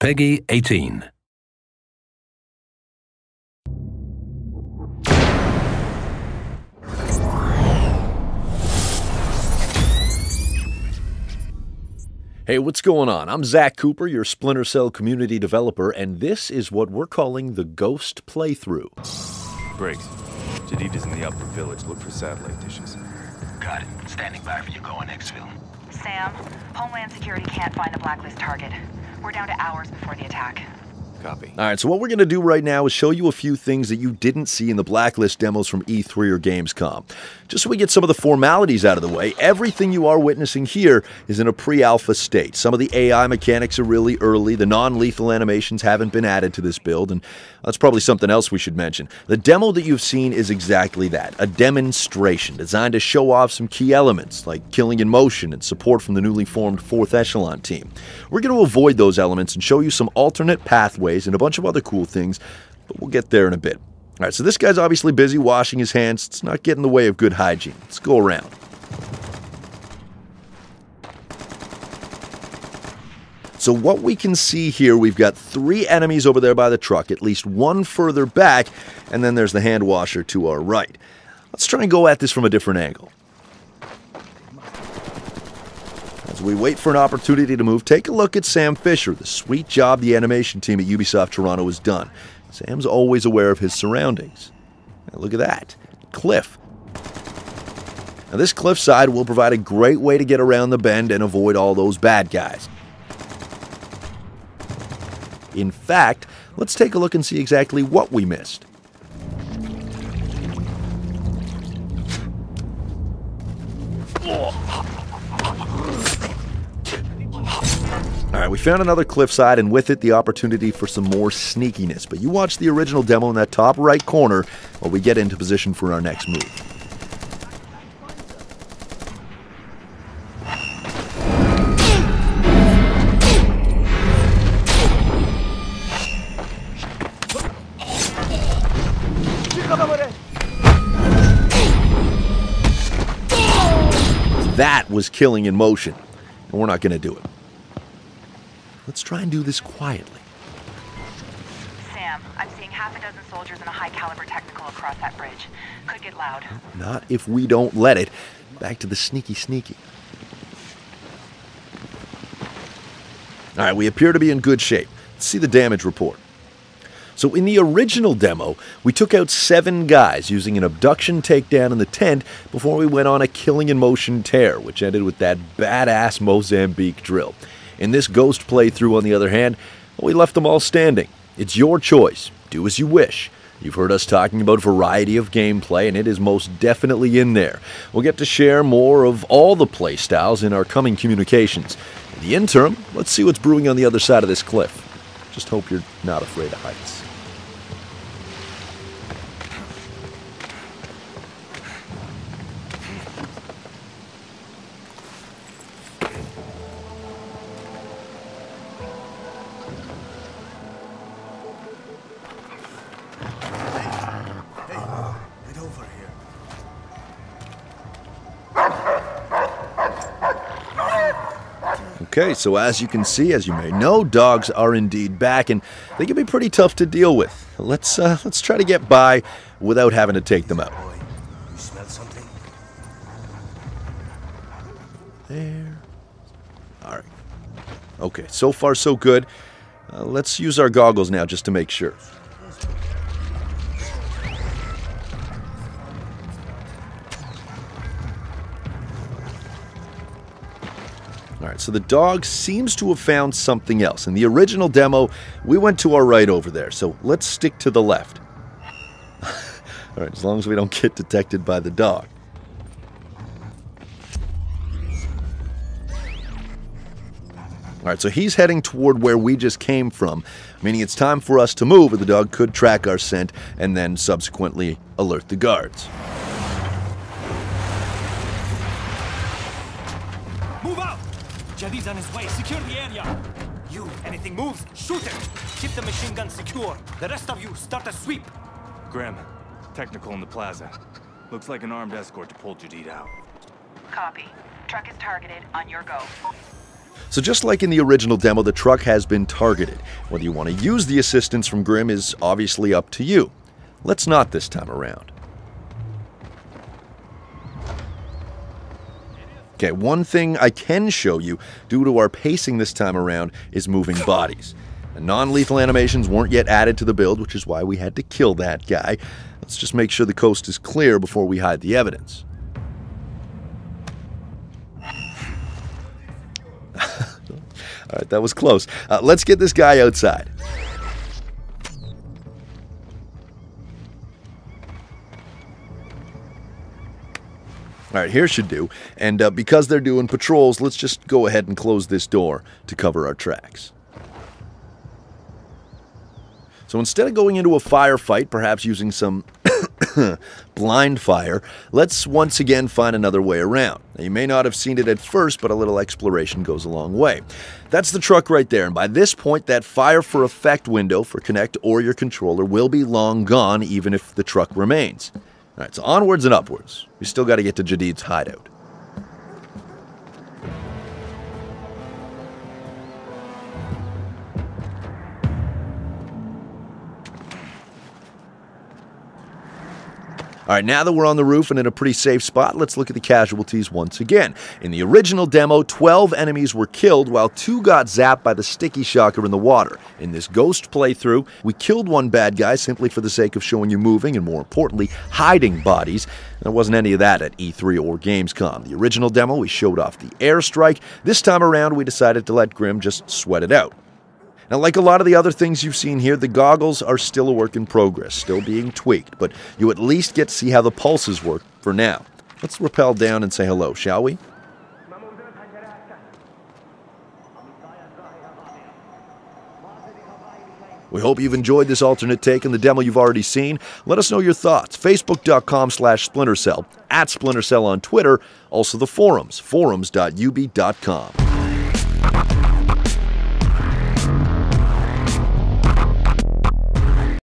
Peggy 18. Hey, what's going on? I'm Zach Cooper, your Splinter Cell community developer, and this is what we're calling the Ghost Playthrough. Briggs, Jadid is in the upper village. Look for satellite dishes. Got it. Standing by for you going exfil. Sam, Homeland Security can't find the Blacklist target. We're down to hours before the attack. Copy. All right, so what we're going to do right now is show you a few things that you didn't see in the Blacklist demos from E3 or Gamescom. Just so we get some of the formalities out of the way, everything you are witnessing here is in a pre-alpha state. Some of the AI mechanics are really early, the non-lethal animations haven't been added to this build, and that's probably something else we should mention. The demo that you've seen is exactly that, a demonstration designed to show off some key elements, like killing in motion and support from the newly formed 4th Echelon team. We're going to avoid those elements and show you some alternate pathways and a bunch of other cool things, but we'll get there in a bit. All right, so this guy's obviously busy washing his hands. It's not getting in the way of good hygiene. Let's go around. So what we can see here, we've got 3 enemies over there by the truck, at least 1 further back, and then there's the hand washer to our right. Let's try and go at this from a different angle. As we wait for an opportunity to move, take a look at Sam Fisher, the sweet job the animation team at Ubisoft Toronto has done. Sam's always aware of his surroundings. Now look at that. Cliff. Now this cliffside will provide a great way to get around the bend and avoid all those bad guys. In fact, let's take a look and see exactly what we missed. Alright, we found another cliffside, and with it the opportunity for some more sneakiness. But you watch the original demo in that top right corner while we get into position for our next move. That was killing in motion, and we're not going to do it. Let's try and do this quietly. Sam, I'm seeing half a dozen soldiers in a high-caliber technical across that bridge. Could get loud. Not if we don't let it. Back to the sneaky. All right, we appear to be in good shape. Let's see the damage report. So in the original demo, we took out 7 guys using an abduction takedown in the tent before we went on a killing in motion tear, which ended with that badass Mozambique drill. In this Ghost playthrough, on the other hand, we left them all standing. It's your choice. Do as you wish. You've heard us talking about variety of gameplay, and it is most definitely in there. We'll get to share more of all the playstyles in our coming communications. In the interim, let's see what's brewing on the other side of this cliff. Just hope you're not afraid of heights. Okay, so as you can see, as you may know, dogs are indeed back, and they can be pretty tough to deal with. Let's try to get by without having to take them out. Boy, you smell something? There. All right. Okay, so far so good. Let's use our goggles now just to make sure. Alright, so the dog seems to have found something else. In the original demo, we went to our right over there, so let's stick to the left. Alright, as long as we don't get detected by the dog. Alright, so he's heading toward where we just came from, meaning it's time for us to move, or the dog could track our scent and then subsequently alert the guards. Move out! Jadid's on his way. Secure the area. You, anything moves, shoot it. Keep the machine gun secure. The rest of you, start a sweep. Graham, technical in the plaza. Looks like an armed escort to pull Jadid out. Copy. Truck is targeted. On your go. So just like in the original demo, the truck has been targeted. Whether you want to use the assistance from Grim is obviously up to you. Let's not this time around. Okay, one thing I can show you, due to our pacing this time around, is moving bodies. And non-lethal animations weren't yet added to the build, which is why we had to kill that guy. Let's just make sure the coast is clear before we hide the evidence. Alright, that was close. Let's get this guy outside. Alright, here should do. And because they're doing patrols, let's just go ahead and close this door to cover our tracks. So instead of going into a firefight, perhaps using some blind fire, let's once again find another way around. Now, you may not have seen it at first, but a little exploration goes a long way. That's the truck right there, and by this point, that fire for effect window for Connect or your controller will be long gone, even if the truck remains. Alright, so onwards and upwards. We still got to get to Jadid's hideout. Alright, now that we're on the roof and in a pretty safe spot, let's look at the casualties once again. In the original demo, 12 enemies were killed while 2 got zapped by the sticky shocker in the water. In this ghost playthrough, we killed one bad guy simply for the sake of showing you moving and, more importantly, hiding bodies. There wasn't any of that at E3 or Gamescom. The original demo, we showed off the airstrike. This time around, we decided to let Grim just sweat it out. Now, like a lot of the other things you've seen here, the goggles are still a work in progress, still being tweaked, but you at least get to see how the pulses work for now. Let's rappel down and say hello, shall we? We hope you've enjoyed this alternate take on the demo you've already seen. Let us know your thoughts. Facebook.com/SplinterCell, @SplinterCell on Twitter, also the forums, forums.ub.com.